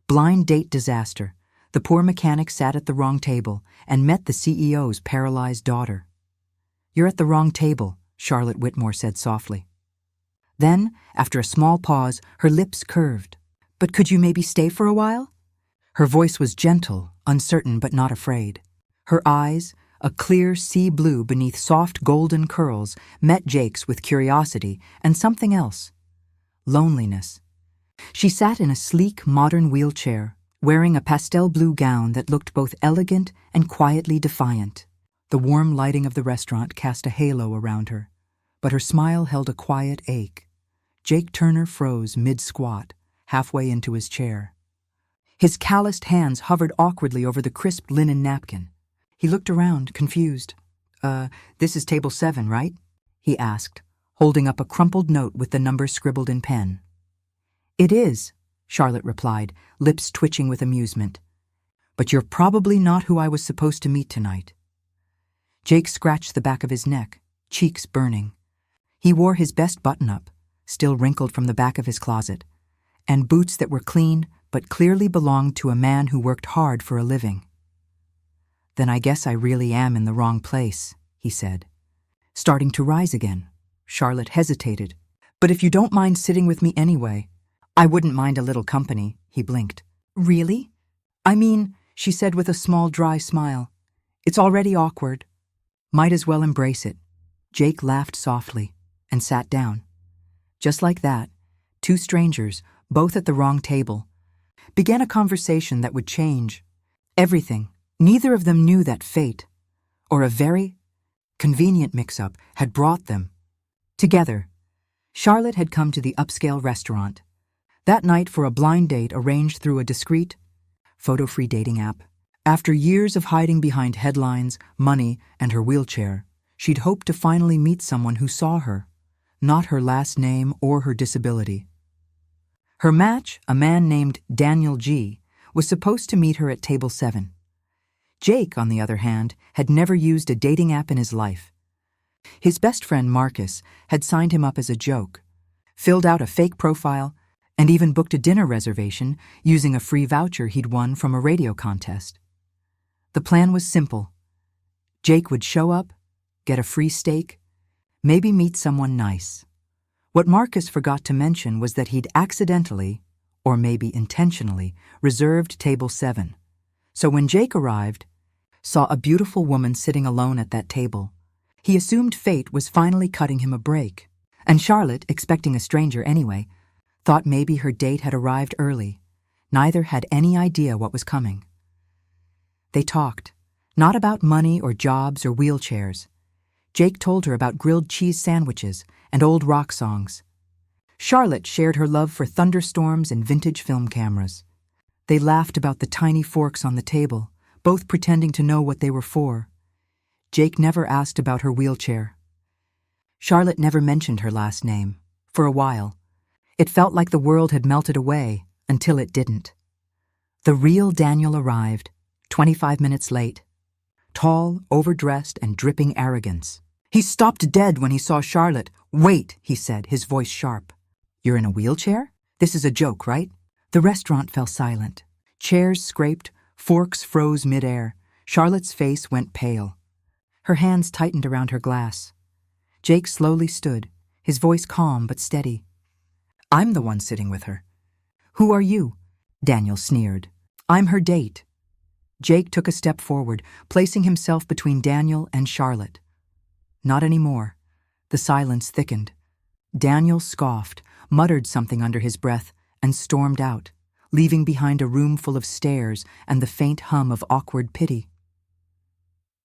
Blind date disaster. The poor mechanic sat at the wrong table and met the CEO's paralyzed daughter. "You're at the wrong table," Charlotte Whitmore said softly. Then, after a small pause, her lips curved. "But could you maybe stay for a while?" Her voice was gentle, uncertain but not afraid. Her eyes, a clear sea blue beneath soft golden curls, met Jake's with curiosity and something else. Loneliness. She sat in a sleek, modern wheelchair, wearing a pastel blue gown that looked both elegant and quietly defiant. The warm lighting of the restaurant cast a halo around her, but her smile held a quiet ache. Jake Turner froze mid-squat, halfway into his chair. His calloused hands hovered awkwardly over the crisp linen napkin. He looked around, confused. This is table 7, right?" he asked, holding up a crumpled note with the number scribbled in pen. "It is," Charlotte replied, lips twitching with amusement. "But you're probably not who I was supposed to meet tonight." Jake scratched the back of his neck, cheeks burning. He wore his best button-up, still wrinkled from the back of his closet, and boots that were clean but clearly belonged to a man who worked hard for a living. "Then I guess I really am in the wrong place," he said. Starting to rise again, Charlotte hesitated. "But if you don't mind sitting with me anyway, I wouldn't mind a little company," he blinked. "Really?" "I mean," she said with a small dry smile, "it's already awkward. Might as well embrace it." Jake laughed softly and sat down. Just like that, two strangers, both at the wrong table, began a conversation that would change everything. Neither of them knew that fate, or a very convenient mix-up, had brought them together. Charlotte had come to the upscale restaurant that night for a blind date arranged through a discreet, photo-free dating app. After years of hiding behind headlines, money, and her wheelchair, she'd hoped to finally meet someone who saw her, not her last name or her disability. Her match, a man named Daniel G., was supposed to meet her at table 7. Jake, on the other hand, had never used a dating app in his life. His best friend Marcus had signed him up as a joke, filled out a fake profile, and even booked a dinner reservation using a free voucher he'd won from a radio contest. The plan was simple. Jake would show up, get a free steak, maybe meet someone nice. What Marcus forgot to mention was that he'd accidentally, or maybe intentionally, reserved table 7. So when Jake arrived, saw a beautiful woman sitting alone at that table, he assumed fate was finally cutting him a break. And Charlotte, expecting a stranger anyway, thought maybe her date had arrived early. Neither had any idea what was coming. They talked, not about money or jobs or wheelchairs. Jake told her about grilled cheese sandwiches and old rock songs. Charlotte shared her love for thunderstorms and vintage film cameras. They laughed about the tiny forks on the table, both pretending to know what they were for. Jake never asked about her wheelchair. Charlotte never mentioned her last name, for a while. It felt like the world had melted away until it didn't. The real Daniel arrived, 25 minutes late. Tall, overdressed, and dripping arrogance. He stopped dead when he saw Charlotte. "Wait," he said, his voice sharp. "You're in a wheelchair? This is a joke, right?" The restaurant fell silent. Chairs scraped, forks froze midair. Charlotte's face went pale. Her hands tightened around her glass. Jake slowly stood, his voice calm but steady. "I'm the one sitting with her." "Who are you?" Daniel sneered. "I'm her date." Jake took a step forward, placing himself between Daniel and Charlotte. Not anymore. The silence thickened. Daniel scoffed, muttered something under his breath, and stormed out, leaving behind a room full of stares and the faint hum of awkward pity.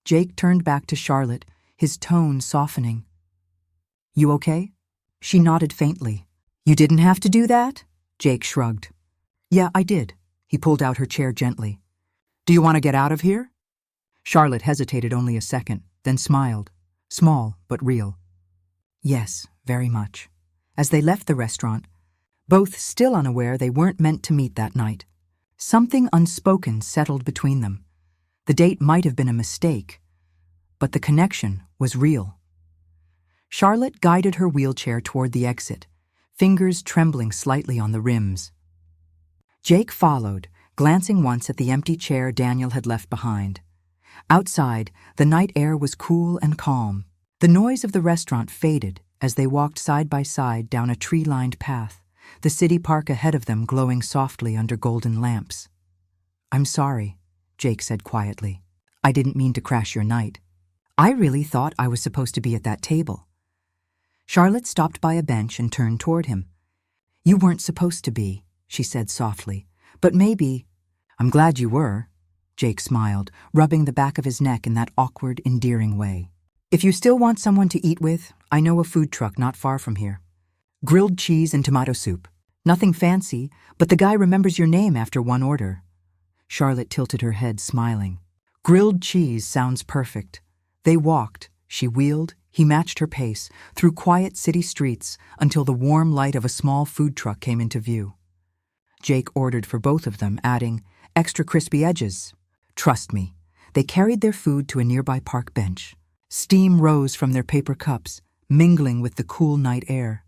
Jake turned back to Charlotte, his tone softening. "You okay?" She nodded faintly. "You didn't have to do that?" Jake shrugged. "Yeah, I did." He pulled out her chair gently. "Do you want to get out of here?" Charlotte hesitated only a second, then smiled, small but real. "Yes, very much." As they left the restaurant, both still unaware they weren't meant to meet that night, something unspoken settled between them. The date might have been a mistake, but the connection was real. Charlotte guided her wheelchair toward the exit, fingers trembling slightly on the rims. Jake followed, glancing once at the empty chair Daniel had left behind. Outside, the night air was cool and calm. The noise of the restaurant faded as they walked side by side down a tree-lined path, the city park ahead of them glowing softly under golden lamps. "I'm sorry," Jake said quietly. "I didn't mean to crash your night. I really thought I was supposed to be at that table." Charlotte stopped by a bench and turned toward him. "You weren't supposed to be," she said softly. "But maybe—" "I'm glad you were," Jake smiled, rubbing the back of his neck in that awkward, endearing way. "If you still want someone to eat with, I know a food truck not far from here. Grilled cheese and tomato soup. Nothing fancy, but the guy remembers your name after one order." Charlotte tilted her head, smiling. "Grilled cheese sounds perfect." They walked, she wheeled, he matched her pace, through quiet city streets until the warm light of a small food truck came into view. Jake ordered for both of them, adding, "Extra crispy edges." Trust me, they carried their food to a nearby park bench. Steam rose from their paper cups, mingling with the cool night air.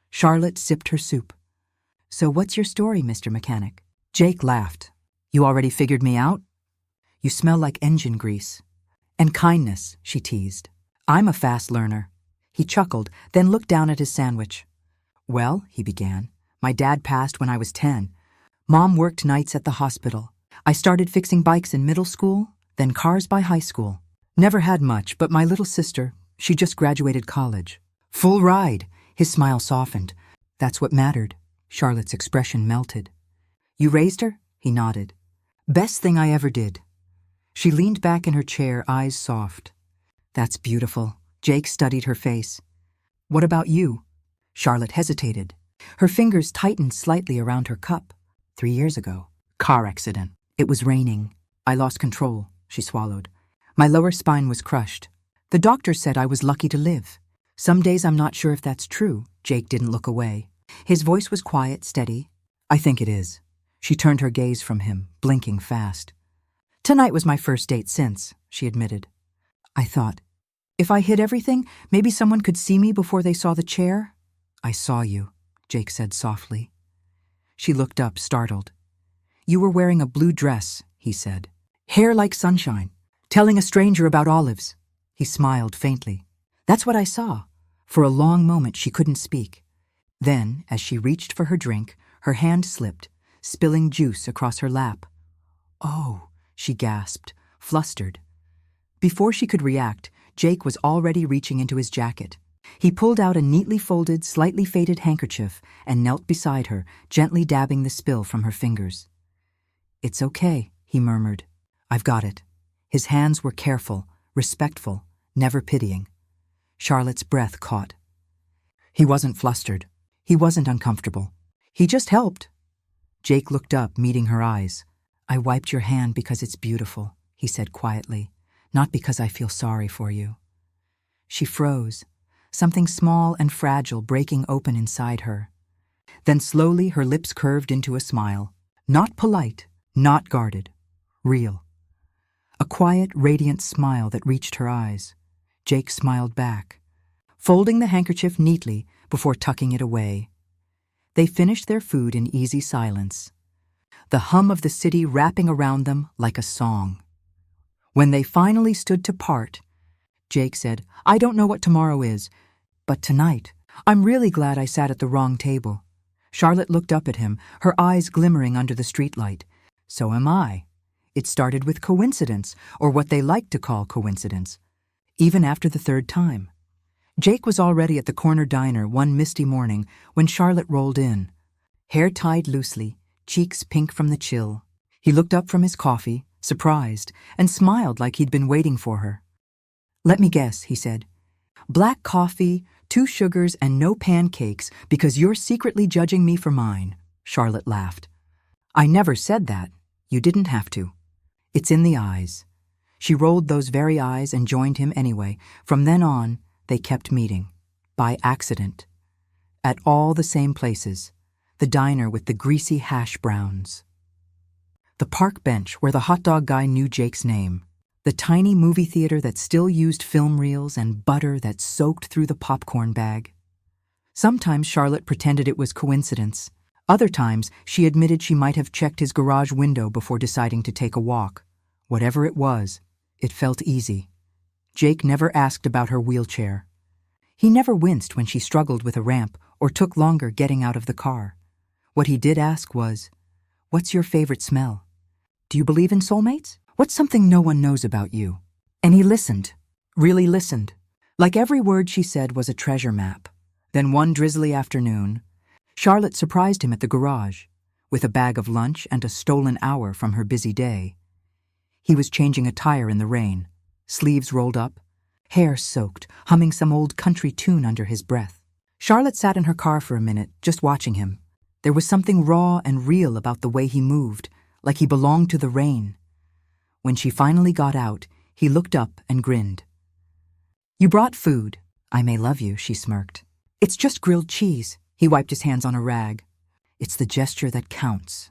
Charlotte sipped her soup. "So what's your story, Mr. Mechanic?" Jake laughed. "You already figured me out? You smell like engine grease." "And kindness," she teased. "I'm a fast learner." He chuckled, then looked down at his sandwich. "Well," he began, "my dad passed when I was 10. Mom worked nights at the hospital. I started fixing bikes in middle school, then cars by high school. Never had much, but my little sister, she just graduated college. Full ride." His smile softened. "That's what mattered." Charlotte's expression melted. "You raised her?" He nodded. "Best thing I ever did." She leaned back in her chair, eyes soft. "That's beautiful." Jake studied her face. "What about you?" Charlotte hesitated. Her fingers tightened slightly around her cup. 3 years ago. Car accident. It was raining. I lost control," she swallowed. "My lower spine was crushed. The doctor said I was lucky to live. Some days I'm not sure if that's true." Jake didn't look away. His voice was quiet, steady. "I think it is." She turned her gaze from him, blinking fast. "Tonight was my first date since," she admitted. "I thought, if I hid everything, maybe someone could see me before they saw the chair." "I saw you," Jake said softly. She looked up, startled. "You were wearing a blue dress," he said. "Hair like sunshine, telling a stranger about olives." He smiled faintly. "That's what I saw." For a long moment she couldn't speak. Then, as she reached for her drink, her hand slipped, spilling juice across her lap. "Oh," she gasped, flustered. Before she could react, Jake was already reaching into his jacket. He pulled out a neatly folded, slightly faded handkerchief and knelt beside her, gently dabbing the spill from her fingers. "It's okay," he murmured. "I've got it." His hands were careful, respectful, never pitying. Charlotte's breath caught. He wasn't flustered. He wasn't uncomfortable. He just helped. Jake looked up, meeting her eyes. "I wiped your hand because it's beautiful," he said quietly, "not because I feel sorry for you." She froze, something small and fragile breaking open inside her. Then slowly her lips curved into a smile. Not polite, not guarded, real. A quiet, radiant smile that reached her eyes. Jake smiled back, folding the handkerchief neatly before tucking it away. They finished their food in easy silence, the hum of the city wrapping around them like a song. When they finally stood to part, Jake said, "I don't know what tomorrow is, but tonight, I'm really glad I sat at the wrong table." Charlotte looked up at him, her eyes glimmering under the streetlight. "So am I." It started with coincidence, or what they liked to call coincidence. Even after the third time. Jake was already at the corner diner one misty morning when Charlotte rolled in. Hair tied loosely, cheeks pink from the chill. He looked up from his coffee, surprised, and smiled like he'd been waiting for her. "Let me guess," he said. "Black coffee, 2 sugars, and no pancakes because you're secretly judging me for mine." Charlotte laughed. "I never said that. You didn't have to. It's in the eyes." She rolled those very eyes and joined him anyway. From then on, they kept meeting. By accident. At all the same places. The diner with the greasy hash browns. The park bench where the hot dog guy knew Jake's name. The tiny movie theater that still used film reels and butter that soaked through the popcorn bag. Sometimes Charlotte pretended it was coincidence. Other times, she admitted she might have checked his garage window before deciding to take a walk. Whatever it was, it felt easy. Jake never asked about her wheelchair. He never winced when she struggled with a ramp or took longer getting out of the car. What he did ask was, "What's your favorite smell? Do you believe in soulmates? What's something no one knows about you?" And he listened, really listened. Like every word she said was a treasure map. Then one drizzly afternoon, Charlotte surprised him at the garage, with a bag of lunch and a stolen hour from her busy day. He was changing a tire in the rain, sleeves rolled up, hair soaked, humming some old country tune under his breath. Charlotte sat in her car for a minute, just watching him. There was something raw and real about the way he moved, like he belonged to the rain. When she finally got out, he looked up and grinned. "You brought food. I may love you," she smirked. "It's just grilled cheese." He wiped his hands on a rag. "It's the gesture that counts."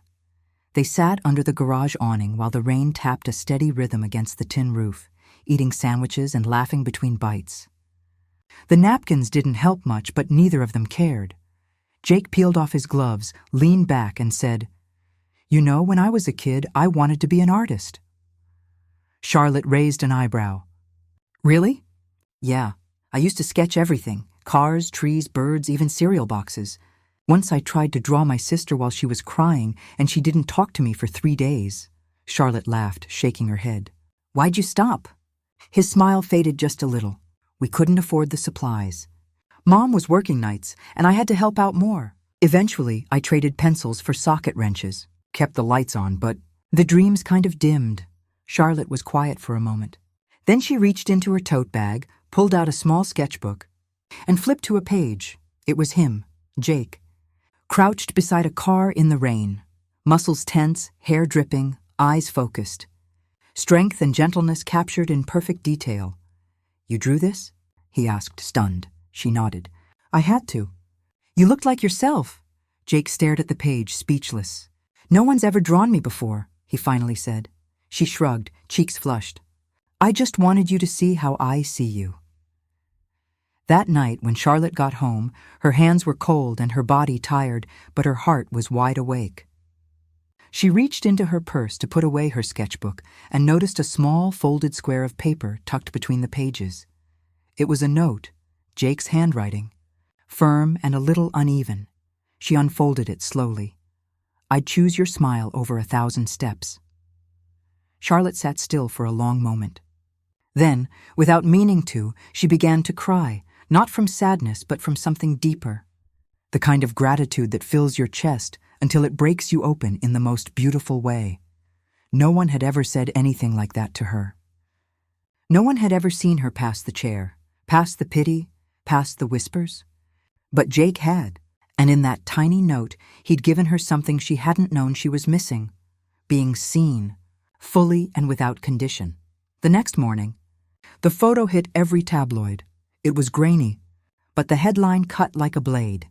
They sat under the garage awning while the rain tapped a steady rhythm against the tin roof, eating sandwiches and laughing between bites. The napkins didn't help much, but neither of them cared. Jake peeled off his gloves, leaned back, and said, "You know, when I was a kid, I wanted to be an artist." Charlotte raised an eyebrow. "Really?" "Yeah. I used to sketch everything. Cars, trees, birds, even cereal boxes. Once I tried to draw my sister while she was crying, and she didn't talk to me for 3 days. Charlotte laughed, shaking her head. "Why'd you stop?" His smile faded just a little. "We couldn't afford the supplies. Mom was working nights, and I had to help out more. Eventually, I traded pencils for socket wrenches, kept the lights on, but the dreams kind of dimmed." Charlotte was quiet for a moment. Then she reached into her tote bag, pulled out a small sketchbook, and flipped to a page. It was him, Jake, crouched beside a car in the rain, muscles tense, hair dripping, eyes focused. Strength and gentleness captured in perfect detail. "You drew this?" he asked, stunned. She nodded. "I had to." "You looked like yourself." Jake stared at the page, speechless. "No one's ever drawn me before," he finally said. She shrugged, cheeks flushed. "I just wanted you to see how I see you." That night, when Charlotte got home, her hands were cold and her body tired, but her heart was wide awake. She reached into her purse to put away her sketchbook and noticed a small folded square of paper tucked between the pages. It was a note, Jake's handwriting, firm and a little uneven. She unfolded it slowly. "I'd choose your smile over 1,000 steps." Charlotte sat still for a long moment. Then, without meaning to, she began to cry, not from sadness but from something deeper. The kind of gratitude that fills your chest until it breaks you open in the most beautiful way. No one had ever said anything like that to her. No one had ever seen her past the chair, past the pity, past the whispers. But Jake had, and in that tiny note, he'd given her something she hadn't known she was missing: being seen, fully and without condition. The next morning, the photo hit every tabloid. It was grainy, but the headline cut like a blade.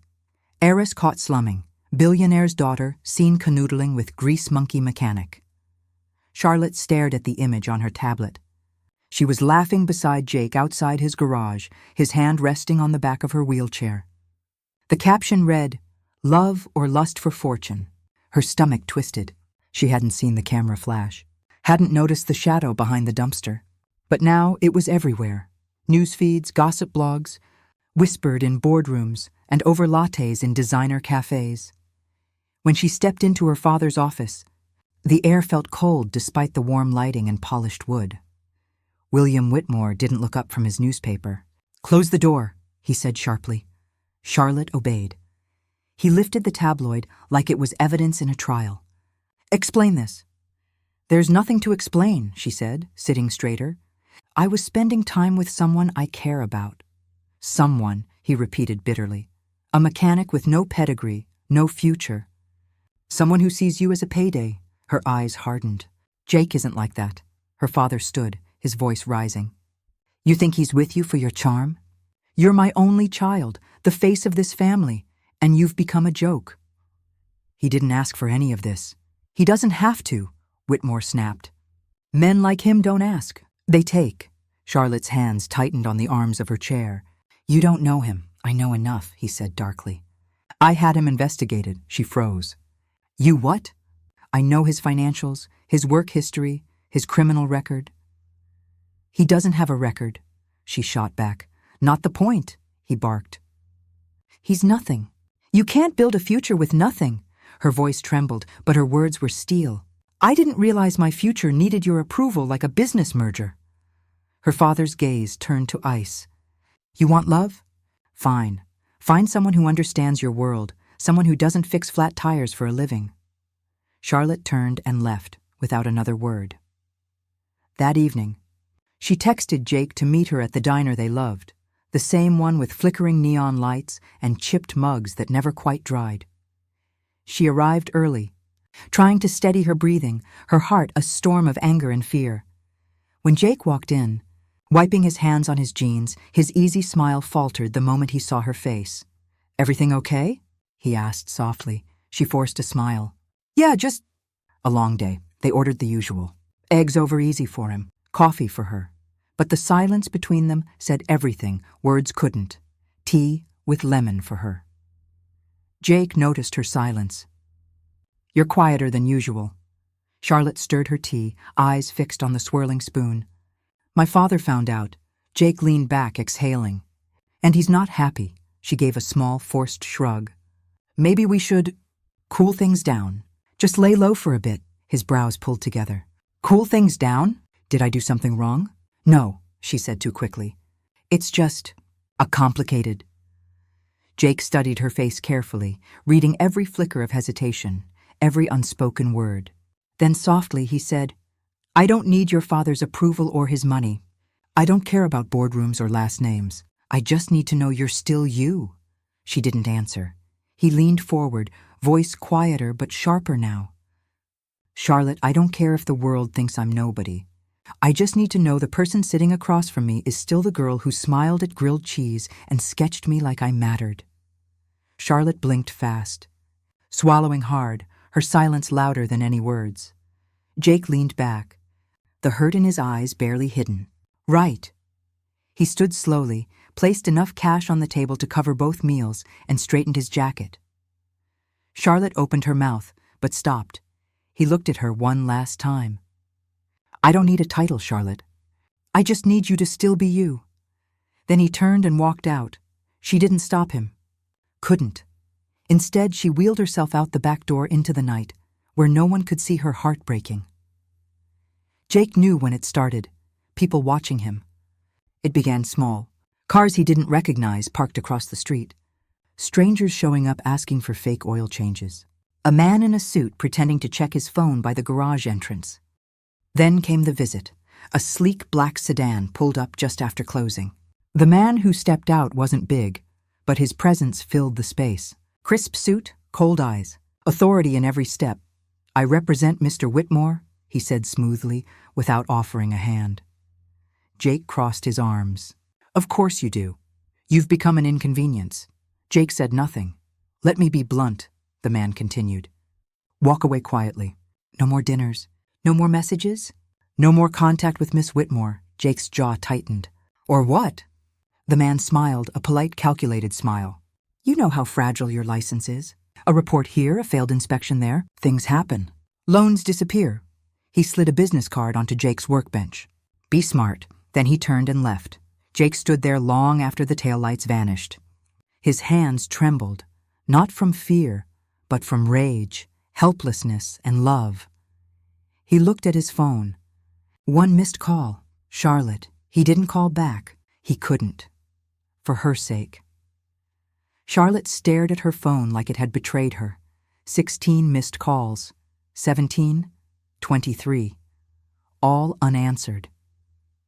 "Heiress caught slumming. Billionaire's daughter seen canoodling with grease monkey mechanic." Charlotte stared at the image on her tablet. She was laughing beside Jake outside his garage, his hand resting on the back of her wheelchair. The caption read, "Love or lust for fortune." Her stomach twisted. She hadn't seen the camera flash, hadn't noticed the shadow behind the dumpster. But now it was everywhere. Newsfeeds, gossip blogs, whispered in boardrooms, and over lattes in designer cafes. When she stepped into her father's office, the air felt cold despite the warm lighting and polished wood. William Whitmore didn't look up from his newspaper. "Close the door," he said sharply. Charlotte obeyed. He lifted the tabloid like it was evidence in a trial. "Explain this." "There's nothing to explain," she said, sitting straighter. "I was spending time with someone I care about." "Someone," he repeated bitterly. "A mechanic with no pedigree, no future. Someone who sees you as a payday." Her eyes hardened. "Jake isn't like that." Her father stood, his voice rising. "You think he's with you for your charm? You're my only child, the face of this family, and you've become a joke." "He didn't ask for any of this. He doesn't have to," Whitmore snapped. "Men like him don't ask. They take." Charlotte's hands tightened on the arms of her chair. "You don't know him. I know enough," he said darkly. I had him investigated, she froze. You what? I know his financials, his work history, his criminal record. He doesn't have a record, she shot back. Not the point, he barked. He's nothing. You can't build a future with nothing. Her voice trembled, but her words were steel. I didn't realize my future needed your approval like a business merger. Her father's gaze turned to ice. You want love? Fine. Find someone who understands your world, someone who doesn't fix flat tires for a living. Charlotte turned and left without another word. That evening, she texted Jake to meet her at the diner they loved, the same one with flickering neon lights and chipped mugs that never quite dried. She arrived early, trying to steady her breathing, her heart a storm of anger and fear. When Jake walked in, wiping his hands on his jeans, his easy smile faltered the moment he saw her face. Everything okay? He asked softly. She forced a smile. Yeah, just a long day. They ordered the usual. Eggs over easy for him, coffee for her. But the silence between them said everything words couldn't. Tea with lemon for her. Jake noticed her silence. You're quieter than usual. Charlotte stirred her tea, eyes fixed on the swirling spoon. My father found out. Jake leaned back, exhaling. And he's not happy. She gave a small, forced shrug. Maybe we should cool things down. Just lay low for a bit. His brows pulled together. Cool things down? Did I do something wrong? No, she said too quickly. It's just a complicated. Jake studied her face carefully, reading every flicker of hesitation, every unspoken word. Then softly he said, I don't need your father's approval or his money. I don't care about boardrooms or last names. I just need to know you're still you. She didn't answer. He leaned forward, voice quieter but sharper now. Charlotte, I don't care if the world thinks I'm nobody. I just need to know the person sitting across from me is still the girl who smiled at grilled cheese and sketched me like I mattered. Charlotte blinked fast, swallowing hard, her silence louder than any words. Jake leaned back, the hurt in his eyes barely hidden. Right. He stood slowly, placed enough cash on the table to cover both meals, and straightened his jacket. Charlotte opened her mouth, but stopped. He looked at her one last time. I don't need a title, Charlotte. I just need you to still be you. Then he turned and walked out. She didn't stop him. Couldn't. Instead, she wheeled herself out the back door into the night, where no one could see her heart breaking. Jake knew when it started, people watching him. It began small. Cars he didn't recognize parked across the street. Strangers showing up asking for fake oil changes. A man in a suit pretending to check his phone by the garage entrance. Then came the visit. A sleek black sedan pulled up just after closing. The man who stepped out wasn't big, but his presence filled the space. Crisp suit, cold eyes, authority in every step. I represent Mr. Whitmore, he said smoothly, without offering a hand. Jake crossed his arms. Of course you do. You've become an inconvenience. Jake said nothing. Let me be blunt, the man continued. Walk away quietly. No more dinners. No more messages? No more contact with Miss Whitmore. Jake's jaw tightened. Or what? The man smiled, a polite, calculated smile. You know how fragile your license is. A report here, a failed inspection there. Things happen. Loans disappear. He slid a business card onto Jake's workbench. Be smart. Then he turned and left. Jake stood there long after the taillights vanished. His hands trembled, not from fear, but from rage, helplessness, and love. He looked at his phone. One missed call. Charlotte. He didn't call back. He couldn't. For her sake. Charlotte stared at her phone like it had betrayed her. 16 missed calls. 17, 23. All unanswered.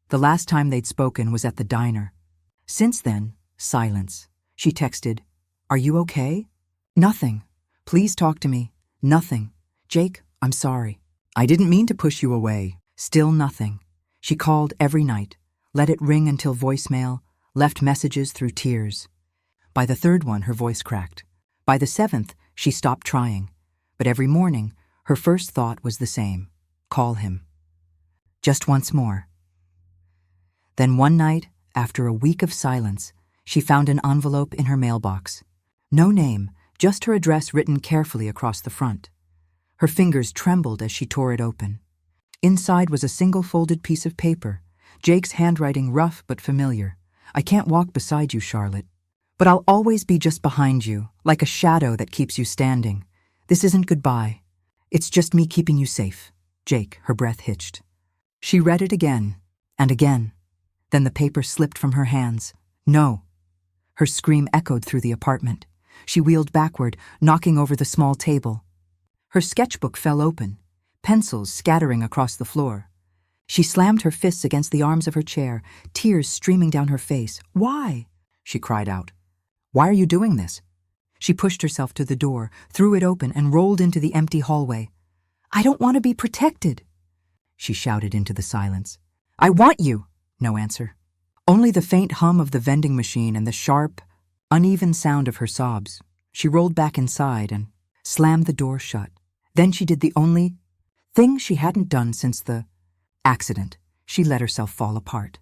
The last time they'd spoken was at the diner. Since then, silence. She texted, Are you okay? Nothing. Please talk to me. Nothing. Jake, I'm sorry. I didn't mean to push you away. Still nothing. She called every night, let it ring until voicemail, left messages through tears. By the third one, her voice cracked. By the seventh, she stopped trying. But every morning, her first thought was the same. Call him. Just once more. Then one night, after a week of silence, she found an envelope in her mailbox. No name, just her address written carefully across the front. Her fingers trembled as she tore it open. Inside was a single folded piece of paper, Jake's handwriting rough but familiar. "I can't walk beside you, Charlotte, but I'll always be just behind you, like a shadow that keeps you standing. This isn't goodbye. It's just me keeping you safe. Jake." Her breath hitched. She read it again and again. Then the paper slipped from her hands. "No." Her scream echoed through the apartment. She wheeled backward, knocking over the small table. Her sketchbook fell open, pencils scattering across the floor. She slammed her fists against the arms of her chair, tears streaming down her face. "Why?" she cried out. "Why are you doing this?" She pushed herself to the door, threw it open, and rolled into the empty hallway. "I don't want to be protected," she shouted into the silence. "I want you!" No answer. Only the faint hum of the vending machine and the sharp, uneven sound of her sobs. She rolled back inside and slammed the door shut. Then she did the only thing she hadn't done since the accident. She let herself fall apart.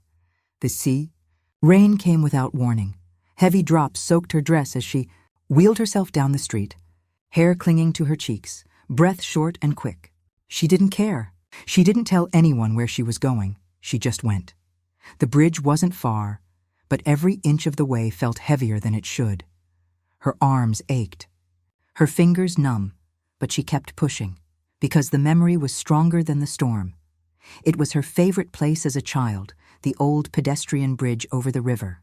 Rain came without warning. Heavy drops soaked her dress as she wheeled herself down the street, hair clinging to her cheeks, breath short and quick. She didn't care. She didn't tell anyone where she was going. She just went. The bridge wasn't far, but every inch of the way felt heavier than it should. Her arms ached. Her fingers numb, but she kept pushing, because the memory was stronger than the storm. It was her favorite place as a child, the old pedestrian bridge over the river.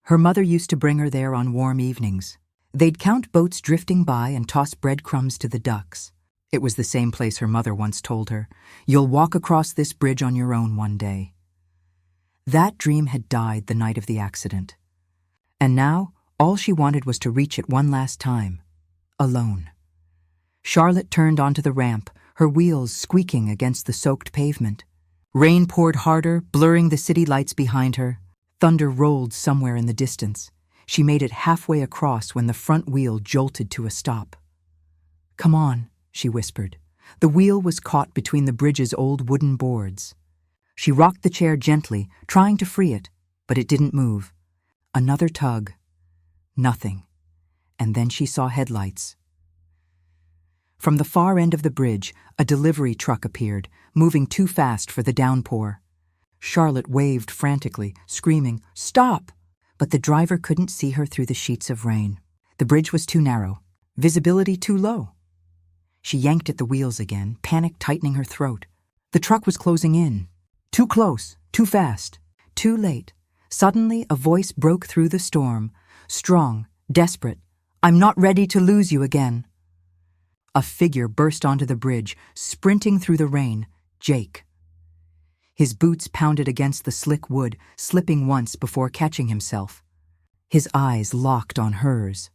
Her mother used to bring her there on warm evenings. They'd count boats drifting by and toss breadcrumbs to the ducks. It was the same place her mother once told her, "You'll walk across this bridge on your own one day." That dream had died the night of the accident. And now, all she wanted was to reach it one last time, alone. Charlotte turned onto the ramp, her wheels squeaking against the soaked pavement. Rain poured harder, blurring the city lights behind her. Thunder rolled somewhere in the distance. She made it halfway across when the front wheel jolted to a stop. "Come on," she whispered. The wheel was caught between the bridge's old wooden boards. She rocked the chair gently, trying to free it, but it didn't move. Another tug. Nothing. And then she saw headlights. From the far end of the bridge, a delivery truck appeared, moving too fast for the downpour. Charlotte waved frantically, screaming, "Stop!" But the driver couldn't see her through the sheets of rain. The bridge was too narrow, visibility too low. She yanked at the wheels again, panic tightening her throat. The truck was closing in. Too close, too fast, too late. Suddenly, a voice broke through the storm, strong, desperate. "I'm not ready to lose you again." A figure burst onto the bridge, sprinting through the rain. Jake. His boots pounded against the slick wood, slipping once before catching himself. His eyes locked on hers.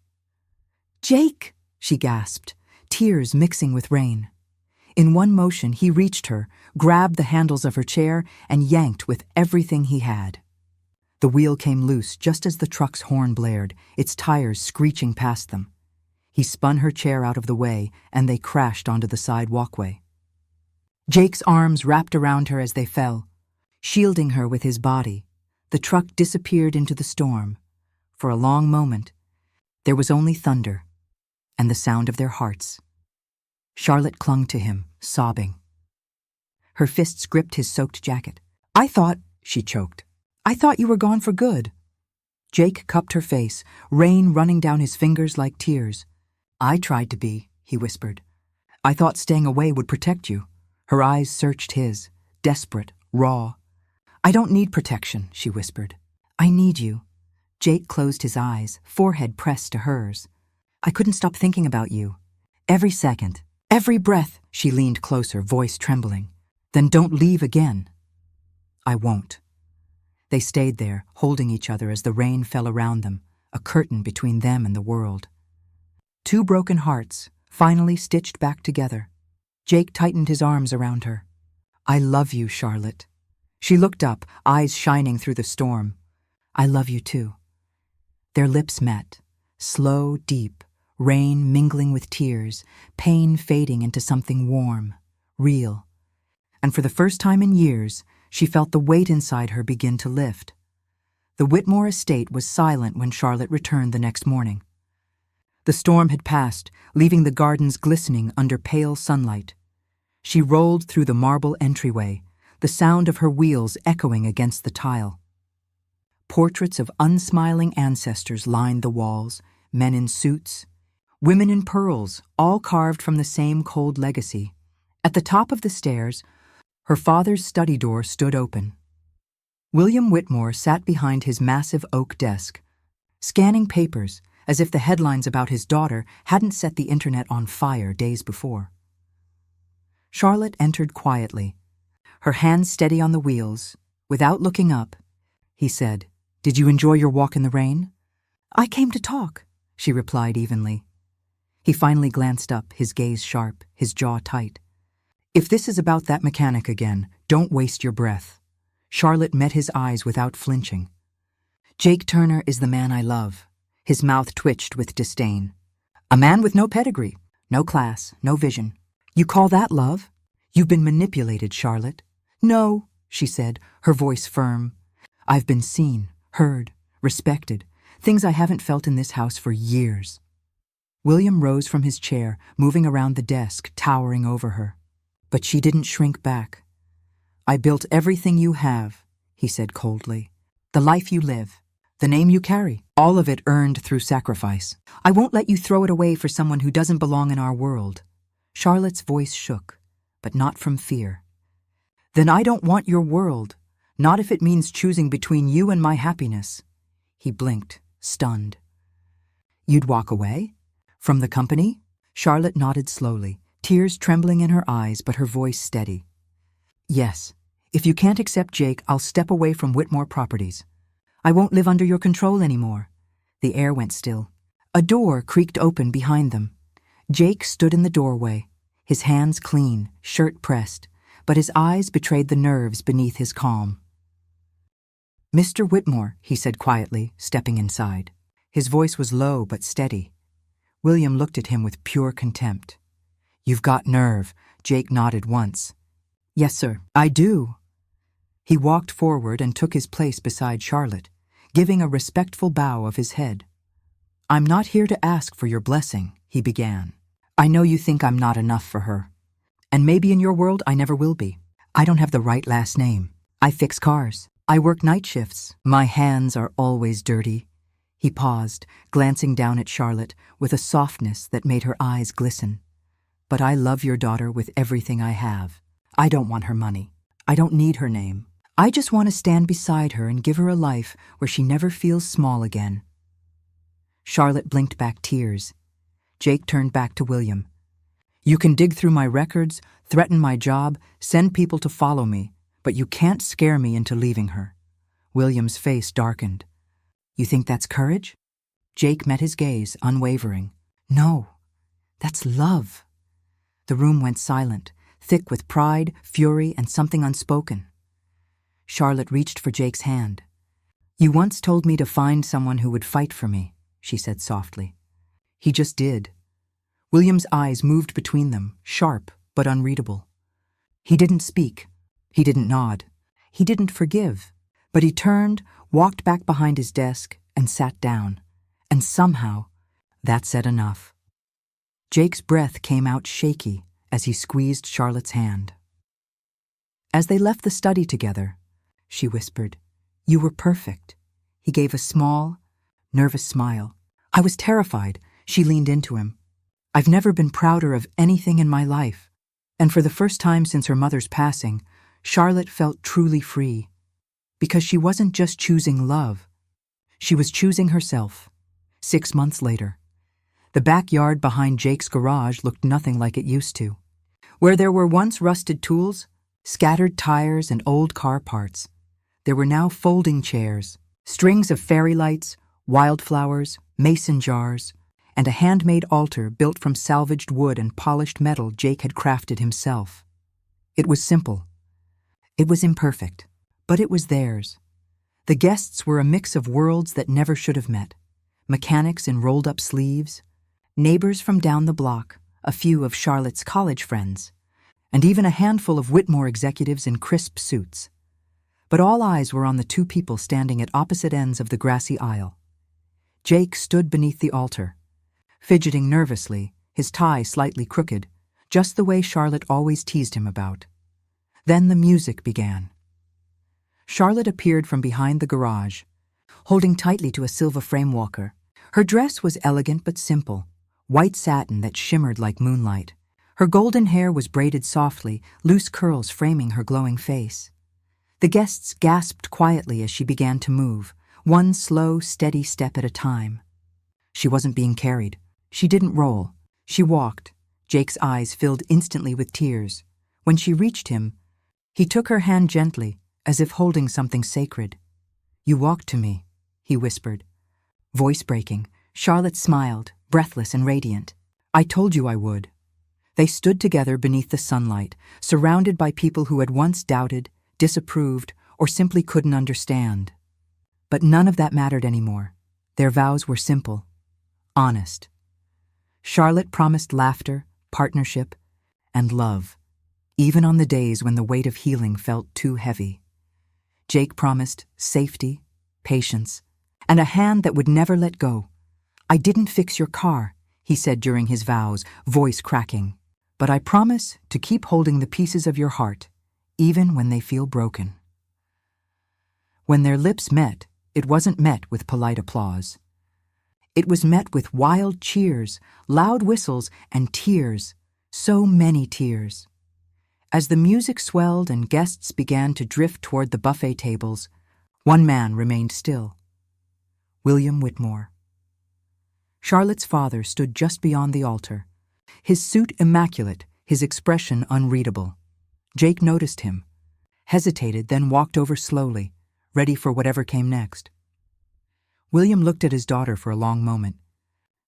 "Jake!" she gasped, tears mixing with rain. In one motion, he reached her, grabbed the handles of her chair, and yanked with everything he had. The wheel came loose just as the truck's horn blared, its tires screeching past them. He spun her chair out of the way, and they crashed onto the side walkway. Jake's arms wrapped around her as they fell, shielding her with his body. The truck disappeared into the storm. For a long moment, there was only thunder and the sound of their hearts. Charlotte clung to him, sobbing. Her fists gripped his soaked jacket. "I thought," she choked, "I thought you were gone for good." Jake cupped her face, rain running down his fingers like tears. "I tried to be," he whispered. "I thought staying away would protect you." Her eyes searched his, desperate, raw. "I don't need protection," she whispered. "I need you." Jake closed his eyes, forehead pressed to hers. "I couldn't stop thinking about you. Every second, every breath." She leaned closer, voice trembling. "Then don't leave again." "I won't." They stayed there, holding each other as the rain fell around them, a curtain between them and the world. Two broken hearts, finally stitched back together. Jake tightened his arms around her. "I love you, Charlotte." She looked up, eyes shining through the storm. "I love you too." Their lips met, slow, deep, rain mingling with tears, pain fading into something warm, real. And for the first time in years, she felt the weight inside her begin to lift. The Whitmore estate was silent when Charlotte returned the next morning. The storm had passed, leaving the gardens glistening under pale sunlight. She rolled through the marble entryway, the sound of her wheels echoing against the tile. Portraits of unsmiling ancestors lined the walls, men in suits, women in pearls, all carved from the same cold legacy. At the top of the stairs, her father's study door stood open. William Whitmore sat behind his massive oak desk, scanning papers as if the headlines about his daughter hadn't set the internet on fire days before. Charlotte entered quietly, her hands steady on the wheels. Without looking up, he said, "Did you enjoy your walk in the rain?" "I came to talk," she replied evenly. He finally glanced up, his gaze sharp, his jaw tight. "If this is about that mechanic again, don't waste your breath." Charlotte met his eyes without flinching. "Jake Turner is the man I love." His mouth twitched with disdain. "A man with no pedigree, no class, no vision. You call that love? You've been manipulated, Charlotte." "No," she said, her voice firm. "I've been seen, heard, respected, things I haven't felt in this house for years." William rose from his chair, moving around the desk, towering over her. But she didn't shrink back. "I built everything you have," he said coldly. "The life you live, the name you carry, all of it earned through sacrifice. I won't let you throw it away for someone who doesn't belong in our world." Charlotte's voice shook, but not from fear. "Then I don't want your world, not if it means choosing between you and my happiness." He blinked, stunned. "You'd walk away? From the company?" Charlotte nodded slowly, tears trembling in her eyes but her voice steady. "Yes. If you can't accept Jake, I'll step away from Whitmore Properties. I won't live under your control anymore." The air went still. A door creaked open behind them. Jake stood in the doorway, his hands clean, shirt pressed, but his eyes betrayed the nerves beneath his calm. "Mr. Whitmore," he said quietly, stepping inside. His voice was low but steady. William looked at him with pure contempt. "You've got nerve." Jake nodded once. "Yes, sir, I do." He walked forward and took his place beside Charlotte, giving a respectful bow of his head. "I'm not here to ask for your blessing," he began. "I know you think I'm not enough for her. And maybe in your world I never will be. I don't have the right last name. I fix cars. I work night shifts. My hands are always dirty." He paused, glancing down at Charlotte with a softness that made her eyes glisten. "But I love your daughter with everything I have. I don't want her money. I don't need her name. I just want to stand beside her and give her a life where she never feels small again." Charlotte blinked back tears. Jake turned back to William. "You can dig through my records, threaten my job, send people to follow me, but you can't scare me into leaving her." William's face darkened. "You think that's courage?" Jake met his gaze, unwavering. "No, that's love." The room went silent, thick with pride, fury, and something unspoken. Charlotte reached for Jake's hand. "You once told me to find someone who would fight for me," she said softly. He just did. William's eyes moved between them, sharp but unreadable. He didn't speak. He didn't nod. He didn't forgive. But he turned, walked back behind his desk, and sat down. And somehow, that said enough. Jake's breath came out shaky as he squeezed Charlotte's hand. As they left the study together, she whispered, "You were perfect." He gave a small, nervous smile. "I was terrified." She leaned into him. "I've never been prouder of anything in my life." And for the first time since her mother's passing, Charlotte felt truly free. Because she wasn't just choosing love. She was choosing herself. 6 months later, the backyard behind Jake's garage looked nothing like it used to. Where there were once rusted tools, scattered tires, and old car parts, there were now folding chairs, strings of fairy lights, wildflowers, mason jars, and a handmade altar built from salvaged wood and polished metal Jake had crafted himself. It was simple. It was imperfect, but it was theirs. The guests were a mix of worlds that never should have met. Mechanics in rolled-up sleeves, neighbors from down the block, a few of Charlotte's college friends, and even a handful of Whitmore executives in crisp suits. But all eyes were on the two people standing at opposite ends of the grassy aisle. Jake stood beneath the altar, fidgeting nervously, his tie slightly crooked, just the way Charlotte always teased him about. Then the music began. Charlotte appeared from behind the garage, holding tightly to a silver frame walker. Her dress was elegant but simple, white satin that shimmered like moonlight. Her golden hair was braided softly, loose curls framing her glowing face. The guests gasped quietly as she began to move, one slow, steady step at a time. She wasn't being carried. She didn't roll. She walked. Jake's eyes filled instantly with tears. When she reached him, he took her hand gently, as if holding something sacred. "You walked to me," he whispered. Voice breaking, Charlotte smiled, breathless and radiant. "I told you I would." They stood together beneath the sunlight, surrounded by people who had once doubted, disapproved, or simply couldn't understand. But none of that mattered anymore. Their vows were simple, honest. Charlotte promised laughter, partnership, and love, even on the days when the weight of healing felt too heavy. Jake promised safety, patience, and a hand that would never let go. "I didn't fix your car," he said during his vows, voice cracking. "But I promise to keep holding the pieces of your heart, even when they feel broken." When their lips met, it wasn't met with polite applause. It was met with wild cheers, loud whistles, and tears, so many tears. As the music swelled and guests began to drift toward the buffet tables, one man remained still. William Whitmore. Charlotte's father stood just beyond the altar, his suit immaculate, his expression unreadable. Jake noticed him, hesitated, then walked over slowly, ready for whatever came next. William looked at his daughter for a long moment,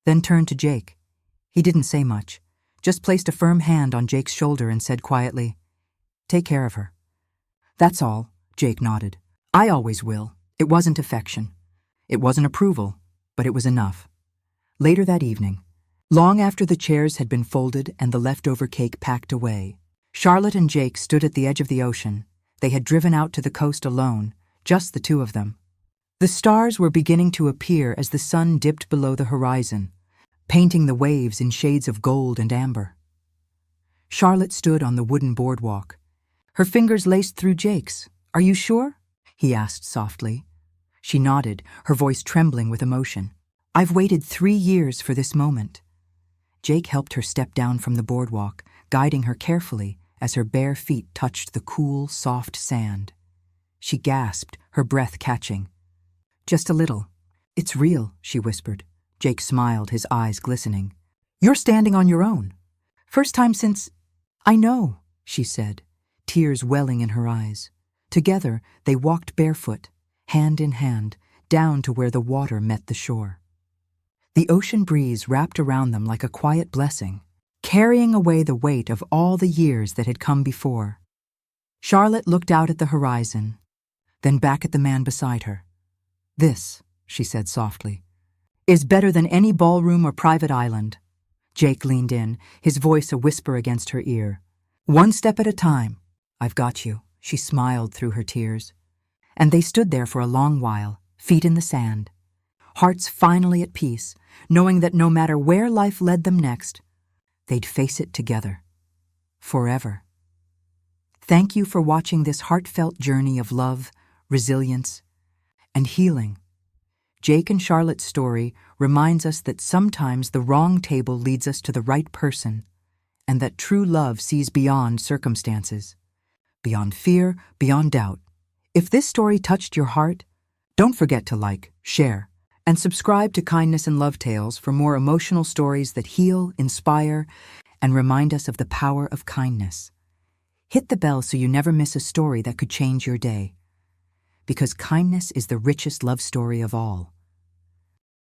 then turned to Jake. He didn't say much, just placed a firm hand on Jake's shoulder and said quietly, "Take care of her." "That's all," Jake nodded. "I always will." It wasn't affection. It wasn't approval, but it was enough. Later that evening, long after the chairs had been folded and the leftover cake packed away, Charlotte and Jake stood at the edge of the ocean. They had driven out to the coast alone, just the two of them. The stars were beginning to appear as the sun dipped below the horizon, painting the waves in shades of gold and amber. Charlotte stood on the wooden boardwalk. Her fingers laced through Jake's. "Are you sure?" he asked softly. She nodded, her voice trembling with emotion. "I've waited 3 years for this moment." Jake helped her step down from the boardwalk, guiding her carefully as her bare feet touched the cool, soft sand. She gasped, her breath catching. "Just a little." "It's real," she whispered. Jake smiled, his eyes glistening. "You're standing on your own. First time since—" "I know," she said, tears welling in her eyes. Together, they walked barefoot, hand in hand, down to where the water met the shore. The ocean breeze wrapped around them like a quiet blessing, carrying away the weight of all the years that had come before. Charlotte looked out at the horizon, then back at the man beside her. "This," she said softly, "is better than any ballroom or private island." Jake leaned in, his voice a whisper against her ear. "One step at a time. I've got you," she smiled through her tears. And they stood there for a long while, feet in the sand, hearts finally at peace, knowing that no matter where life led them next, they'd face it together. Forever. Thank you for watching this heartfelt journey of love, resilience, and healing. Jake and Charlotte's story reminds us that sometimes the wrong table leads us to the right person, and that true love sees beyond circumstances, beyond fear, beyond doubt. If this story touched your heart, don't forget to like, share, and subscribe to Kindness and Love Tales for more emotional stories that heal, inspire, and remind us of the power of kindness. Hit the bell so you never miss a story that could change your day. Because kindness is the richest love story of all.